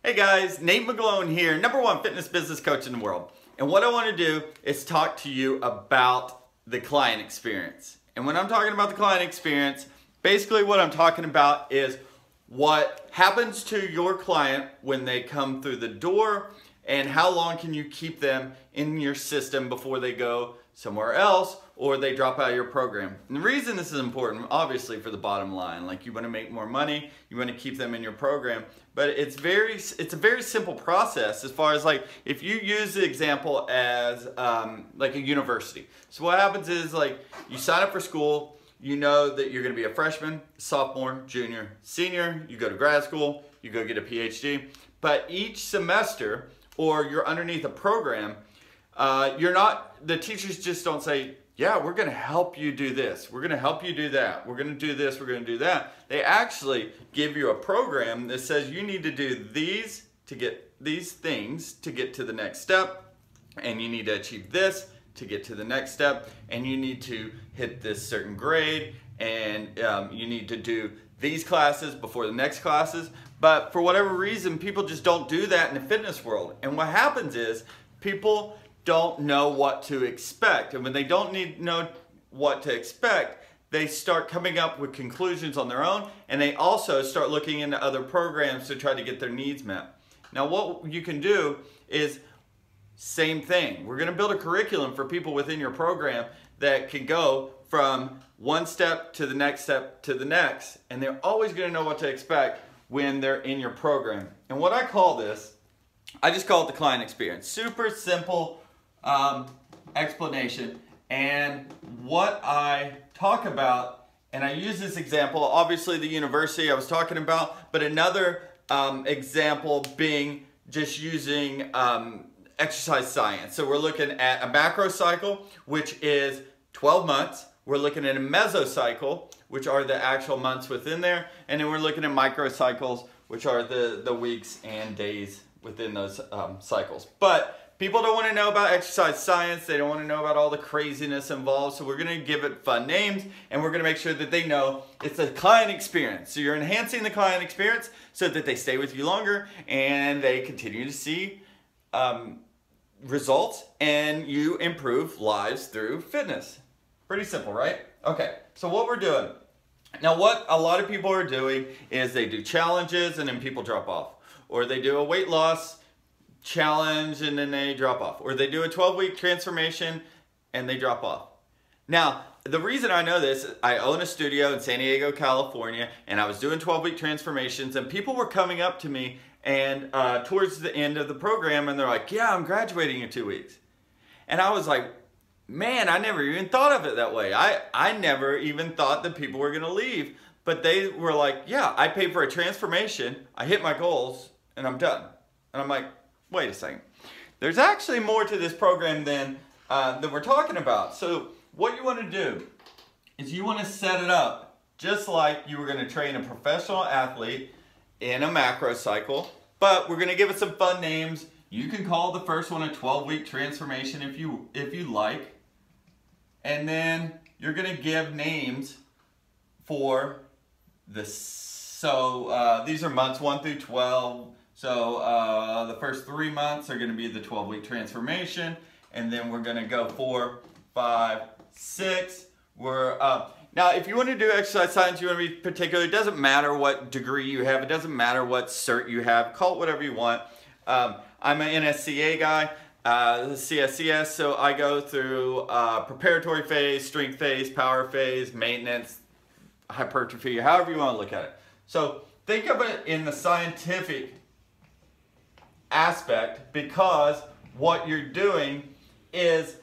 Hey guys, Nate McGlone here, #1 fitness business coach in the world. And what I want to do is talk to you about the client experience. And when I'm talking about the client experience, basically what I'm talking about is what happens to your client when they come through the door and how long can you keep them in your system before they go somewhere else or they drop out of your program. And the reason this is important, obviously for the bottom line, like you want to make more money, you want to keep them in your program, but it's a very simple process as far as like, if you use the example as like a university. So what happens is like you sign up for school, you know that you're going to be a freshman, sophomore, junior, senior, you go to grad school, you go get a PhD, but each semester or you're underneath a program, the teachers just don't say, yeah, we're going to help you do this. We're going to help you do that. We're going to do this. We're going to do that. They actually give you a program that says you need to do these to get these things to get to the next step. And you need to achieve this to get to the next step. And you need to hit this certain grade. And you need to do these classes before the next classes. But for whatever reason, people just don't do that in the fitness world. And what happens is people don't know what to expect. And when they don't know what to expect, they start coming up with conclusions on their own, and they also start looking into other programs to try to get their needs met. Now what you can do is same thing. We're gonna build a curriculum for people within your program that can go from one step to the next step to the next, and they're always gonna know what to expect when they're in your program. And what I call this, I just call it the client experience. Super simple explanation. And what I talk about, and I use this example, obviously the university I was talking about, but another example being just using exercise science. So we're looking at a macro cycle, which is 12 months. We're looking at a mesocycle, which are the actual months within there. And then we're looking at microcycles, which are the weeks and days within those cycles. But people don't want to know about exercise science. They don't want to know about all the craziness involved. So we're going to give it fun names, and we're going to make sure that they know it's a client experience. So you're enhancing the client experience so that they stay with you longer and they continue to see results, and you improve lives through fitness. Pretty simple, right? Okay, so what we're doing. Now what a lot of people are doing is they do challenges and then people drop off. Or they do a weight loss challenge and then they drop off. Or they do a 12-week transformation and they drop off. Now, the reason I know this, I own a studio in San Diego, California, and I was doing 12-week transformations, and people were coming up to me and towards the end of the program, and they're like, yeah, I'm graduating in 2 weeks. And I was like, man, I never even thought of it that way. I never even thought that people were gonna leave, but they were like, yeah, I paid for a transformation, I hit my goals, and I'm done. And I'm like, wait a second. There's actually more to this program than that we're talking about. So what you want to do is you want to set it up just like you were going to train a professional athlete in a macro cycle, but we're going to give it some fun names. You can call the first one a 12-week transformation if you like. And then you're going to give names for this. So these are months 1 through 12. So the first 3 months are going to be the 12-week transformation, and then we're going to go 4, 5, 6. Now, if you want to do exercise science, you want to be particular. It doesn't matter what degree you have. It doesn't matter what cert you have. Call it whatever you want. I'm an NSCA guy, CSCS, so I go through preparatory phase, strength phase, power phase, maintenance, hypertrophy, however you want to look at it. So think of it in the scientific aspect, because what you're doing is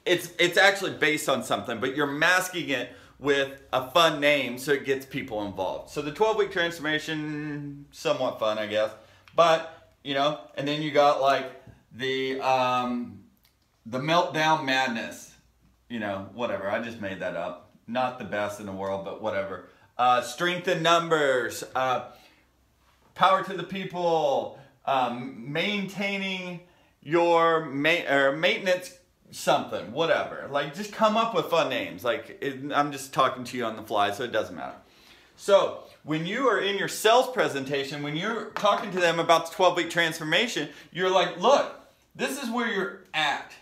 it's actually based on something, but you're masking it with a fun name so it gets people involved. So the 12-week transformation, somewhat fun, I guess, but you know, and then you got like the meltdown madness, you know, whatever. I just made that up. Not the best in the world, but whatever. Strength in numbers, power to the people, maintaining your maintenance something, whatever. Like, just come up with fun names. Like, I'm just talking to you on the fly, so it doesn't matter. So when you are in your sales presentation, when you're talking to them about the 12-week transformation, you're like, look, this is where you're at,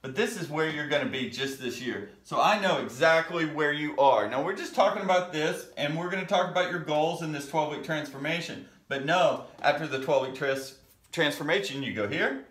but this is where you're going to be just this year. So I know exactly where you are. Now we're just talking about this, and we're going to talk about your goals in this 12-week transformation. But no, after the 12-week transformation, you go here,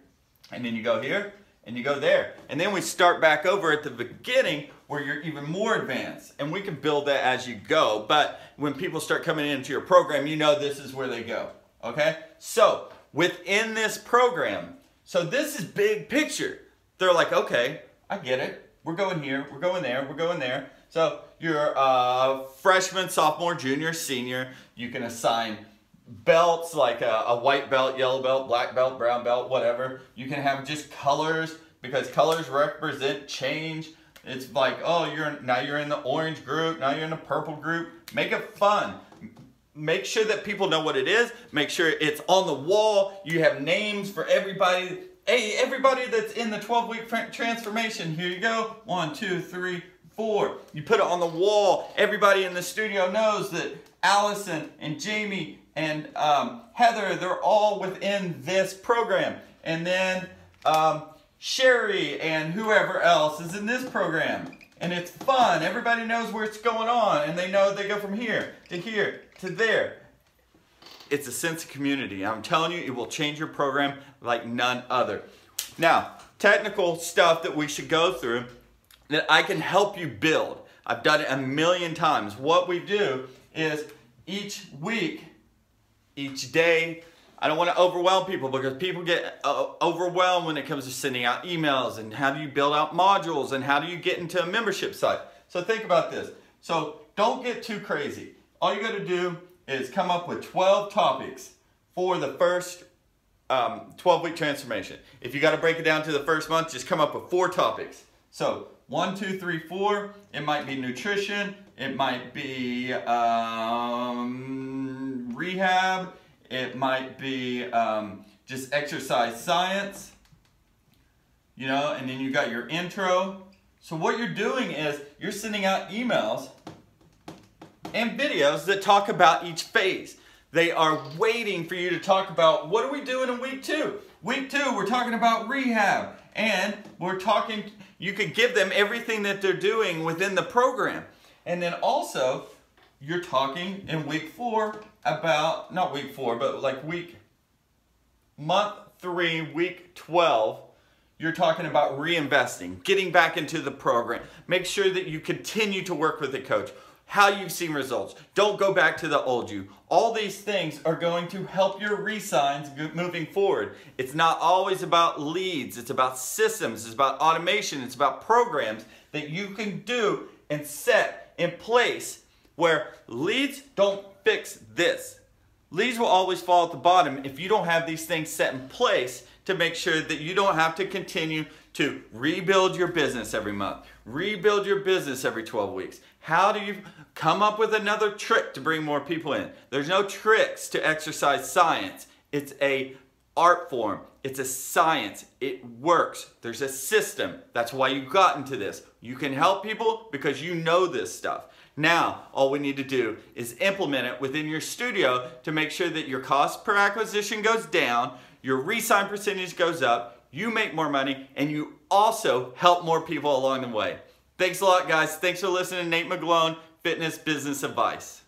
and then you go here, and you go there. And then we start back over at the beginning where you're even more advanced. And we can build that as you go. But when people start coming into your program, you know this is where they go. Okay? So within this program, so this is big picture. They're like, okay, I get it. We're going here, we're going there, we're going there. So you're a freshman, sophomore, junior, senior. You can assign belts like a white belt, yellow belt, black belt, brown belt, whatever. You can have just colors because colors represent change. It's like, oh, now you're in the orange group, now you're in the purple group. Make it fun. Make sure that people know what it is. Make sure it's on the wall. You have names for everybody. Hey, everybody that's in the 12-week transformation, here you go. 1, 2, 3, 4. You put it on the wall. Everybody in the studio knows that Allison and Jamie and Heather, they're all within this program. And then Sherry and whoever else is in this program. And it's fun. Everybody knows where it's going on. And they know they go from here to there. It's a sense of community. I'm telling you, it will change your program like none other. Now, technical stuff that we should go through that I can help you build. I've done it a million times. What we do is each week, each day, I don't want to overwhelm people because people get overwhelmed when it comes to sending out emails and how do you build out modules and how do you get into a membership site. So think about this. So don't get too crazy. All you got to do is come up with 12 topics for the first 12-week transformation. If you got to break it down to the first month, just come up with 4 topics. So 1, 2, 3, 4. It might be nutrition. It might be rehab. It might be just exercise science. You know, and then you got your intro. So what you're doing is you're sending out emails and videos that talk about each phase. They are waiting for you to talk about what are we doing in week 2. Week 2, we're talking about rehab. And we're talking, you could give them everything that they're doing within the program. And then also, you're talking in week 4 about, not week 4, but like month 3, week 12, you're talking about reinvesting, getting back into the program. Make sure that you continue to work with the coach. How you've seen results. Don't go back to the old you. All these things are going to help your re-signs moving forward. It's not always about leads. It's about systems. It's about automation. It's about programs that you can do and set in place where leads don't fix this. Leads will always fall at the bottom if you don't have these things set in place to make sure that you don't have to continue to rebuild your business every month, rebuild your business every 12 weeks. How do you come up with another trick to bring more people in? There's no tricks to exercise science. It's a art form. It's a science. It works. There's a system. That's why you got into this. You can help people because you know this stuff. Now, all we need to do is implement it within your studio to make sure that your cost per acquisition goes down, your re-sign percentage goes up, you make more money, and you also help more people along the way. Thanks a lot, guys. Thanks for listening to Nate McGlone, Fitness Business Advice.